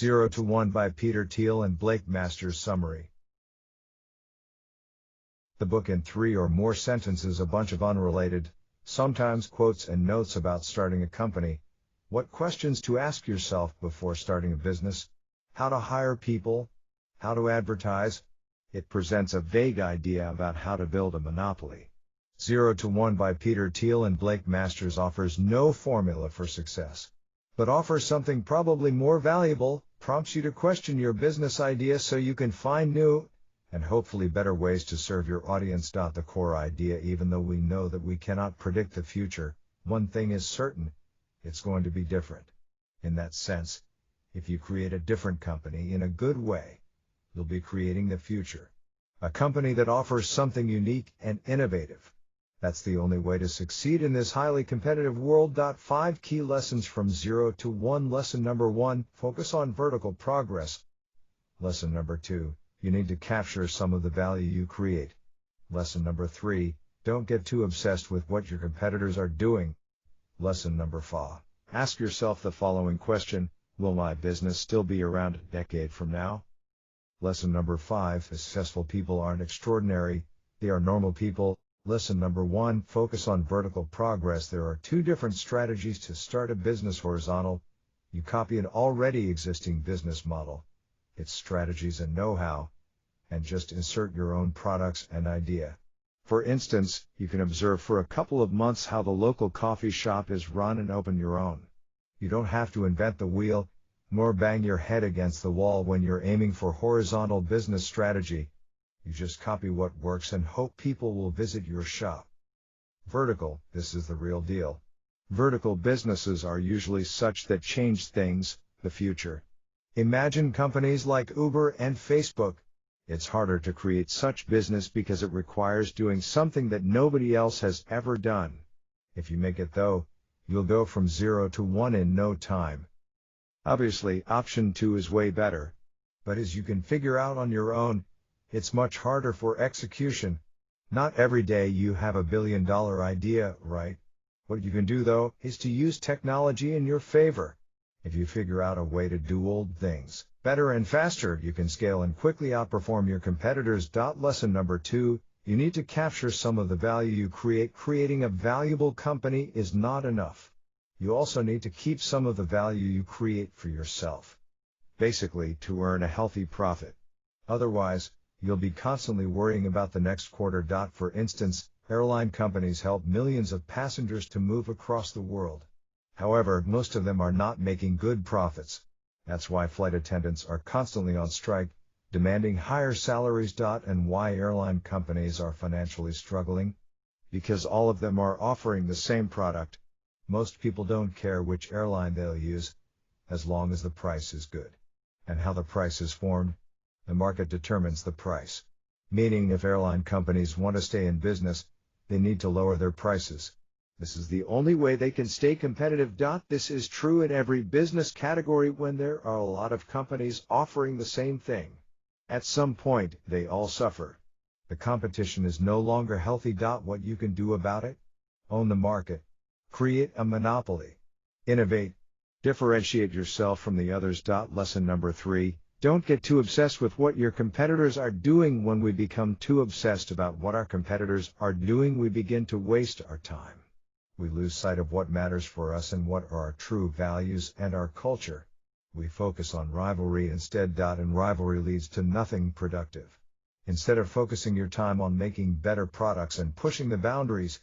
0 to 1 by Peter Thiel and Blake Masters. Summary. The book in 3 or more sentences, a bunch of unrelated, sometimes quotes and notes about starting a company, what questions to ask yourself before starting a business, how to hire people, how to advertise. It presents a vague idea about how to build a monopoly. 0 to 1 by Peter Thiel and Blake Masters offers no formula for success, but offers something probably more valuable, prompts you to question your business idea so you can find new and hopefully better ways to serve your audience. The core idea: even though we know that we cannot predict the future, one thing is certain: it's going to be different. In that sense, if you create a different company in a good way, you'll be creating the future. A company that offers something unique and innovative. That's the only way to succeed in this highly competitive world. 5 key lessons from 0 to 1. Lesson number 1, focus on vertical progress. Lesson number 2, you need to capture some of the value you create. Lesson number 3, don't get too obsessed with what your competitors are doing. Lesson number 4, ask yourself the following question: will my business still be around a decade from now? Lesson number 5, successful people aren't extraordinary, they are normal people. Lesson number 1, focus on vertical progress. There are 2 different strategies to start a business. Horizontal: you copy an already existing business model, its strategies and know-how, and just insert your own products and idea. For instance, you can observe for a couple of months how the local coffee shop is run and open your own. You don't have to invent the wheel, nor bang your head against the wall when you're aiming for horizontal business strategy. You just copy what works and hope people will visit your shop. Vertical: this is the real deal. Vertical businesses are usually such that change things, the future. Imagine companies like Uber and Facebook. It's harder to create such business because it requires doing something that nobody else has ever done. If you make it though, you'll go from 0 to 1 in no time. Obviously, option 2 is way better. But as you can figure out on your own, it's much harder for execution. Not every day you have a billion-dollar idea, right? What you can do though, is to use technology in your favor. If you figure out a way to do old things better and faster, you can scale and quickly outperform your competitors. Lesson number 2, you need to capture some of the value you create. Creating a valuable company is not enough. You also need to keep some of the value you create for yourself. Basically, to earn a healthy profit. Otherwise, you'll be constantly worrying about the next quarter. For instance, airline companies help millions of passengers to move across the world. However, most of them are not making good profits. That's why flight attendants are constantly on strike, demanding higher salaries. And why airline companies are financially struggling? Because all of them are offering the same product. Most people don't care which airline they'll use, as long as the price is good. And how the price is formed? The market determines the price. Meaning, if airline companies want to stay in business, they need to lower their prices. This is the only way they can stay competitive. This is true in every business category. When there are a lot of companies offering the same thing, at some point, they all suffer. The competition is no longer healthy. What you can do about it? Own the market. Create a monopoly. Innovate. Differentiate yourself from the others. Lesson number 3, don't get too obsessed with what your competitors are doing. When we become too obsessed about what our competitors are doing, we begin to waste our time. We lose sight of what matters for us and what are our true values and our culture. We focus on rivalry instead. And rivalry leads to nothing productive. Instead of focusing your time on making better products and pushing the boundaries,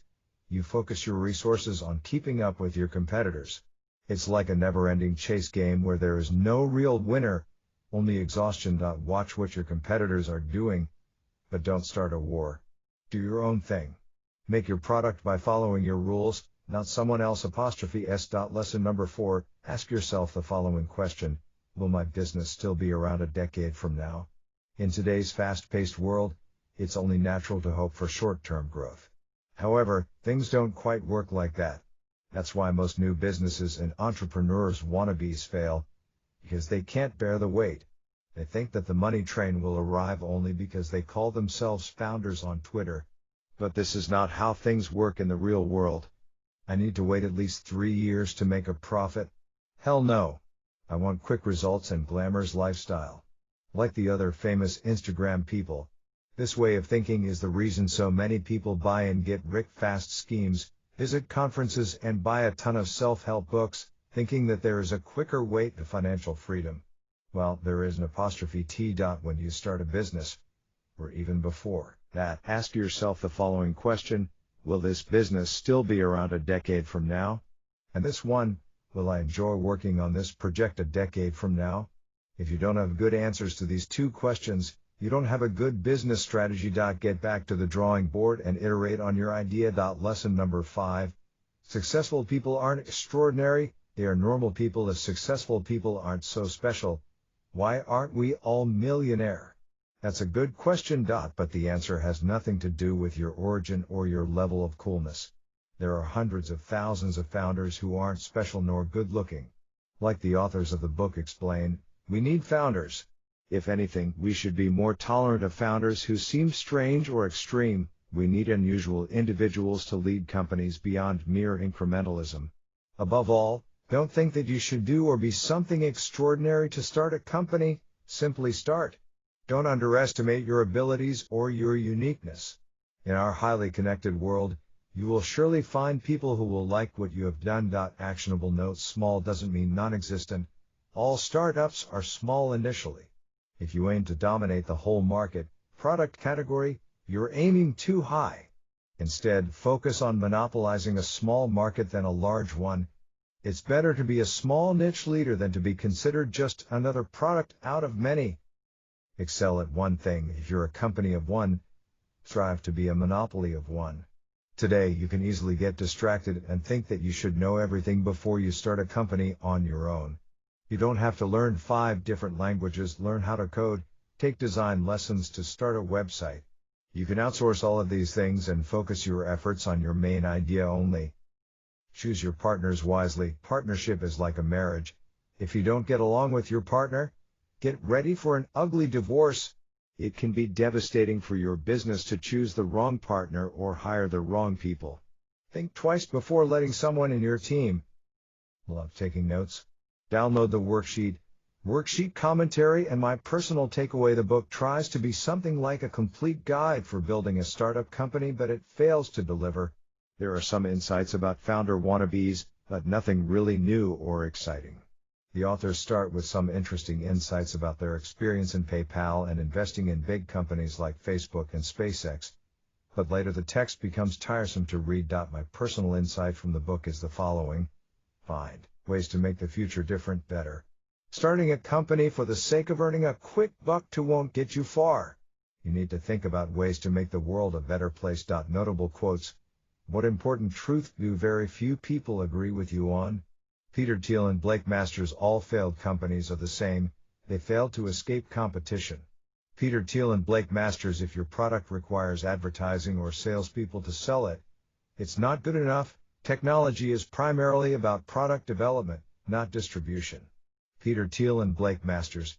you focus your resources on keeping up with your competitors. It's like a never-ending chase game where there is no real winner, only exhaustion. Watch what your competitors are doing, but don't start a war. Do your own thing. Make your product by following your rules, not someone else. *s. Lesson number 4, ask yourself the following question: will my business still be around a decade from now? In today's fast-paced world, it's only natural to hope for short-term growth. However, things don't quite work like that. That's why most new businesses and entrepreneurs wannabes fail, because they can't bear the weight. They think that the money train will arrive only because they call themselves founders on Twitter. But this is not how things work in the real world. I need to wait at least 3 years to make a profit? Hell no. I want quick results and glamorous lifestyle. Like the other famous Instagram people, this way of thinking is the reason so many people buy and get rich fast schemes, visit conferences and buy a ton of self-help books, thinking that there is a quicker way to financial freedom. Well, there is an apostrophe T. When you start a business, or even before that, ask yourself the following question: will this business still be around a decade from now? And this one, will I enjoy working on this project a decade from now? If you don't have good answers to these two questions, you don't have a good business strategy. Get back to the drawing board and iterate on your idea. Lesson number 5. Successful people aren't extraordinary, they are normal people. If successful people aren't so special, why aren't we all millionaire? That's a good question. But the answer has nothing to do with your origin or your level of coolness. There are hundreds of thousands of founders who aren't special nor good looking. Like the authors of the book explain, we need founders. If anything, we should be more tolerant of founders who seem strange or extreme. We need unusual individuals to lead companies beyond mere incrementalism. Above all, don't think that you should do or be something extraordinary to start a company. Simply start. Don't underestimate your abilities or your uniqueness. In our highly connected world, you will surely find people who will like what you have done. Actionable note: small doesn't mean non-existent. All startups are small initially. If you aim to dominate the whole market, product category, you're aiming too high. Instead, focus on monopolizing a small market than a large one. It's better to be a small niche leader than to be considered just another product out of many. Excel at one thing. If you're a company of one, strive to be a monopoly of one. Today, you can easily get distracted and think that you should know everything before you start a company on your own. You don't have to learn 5 different languages. Learn how to code, take design lessons to start a website. You can outsource all of these things and focus your efforts on your main idea only. Choose your partners wisely. Partnership is like a marriage. If you don't get along with your partner, get ready for an ugly divorce. It can be devastating for your business to choose the wrong partner or hire the wrong people. Think twice before letting someone in your team. Love taking notes? Download the worksheet commentary, and my personal takeaway. The book tries to be something like a complete guide for building a startup company, but it fails to deliver. There are some insights about founder wannabes, but nothing really new or exciting. The authors start with some interesting insights about their experience in PayPal and investing in big companies like Facebook and SpaceX, but later the text becomes tiresome to read. My personal insight from the book is the following: find ways to make the future different better. Starting a company for the sake of earning a quick buck won't get you far. You need to think about ways to make the world a better place. Notable quotes: what important truth do very few people agree with you on? Peter Thiel and Blake Masters. All failed companies are the same. They failed to escape competition. Peter Thiel and Blake Masters. If your product requires advertising or salespeople to sell it, it's not good enough. Technology is primarily about product development, not distribution. Peter Thiel and Blake Masters.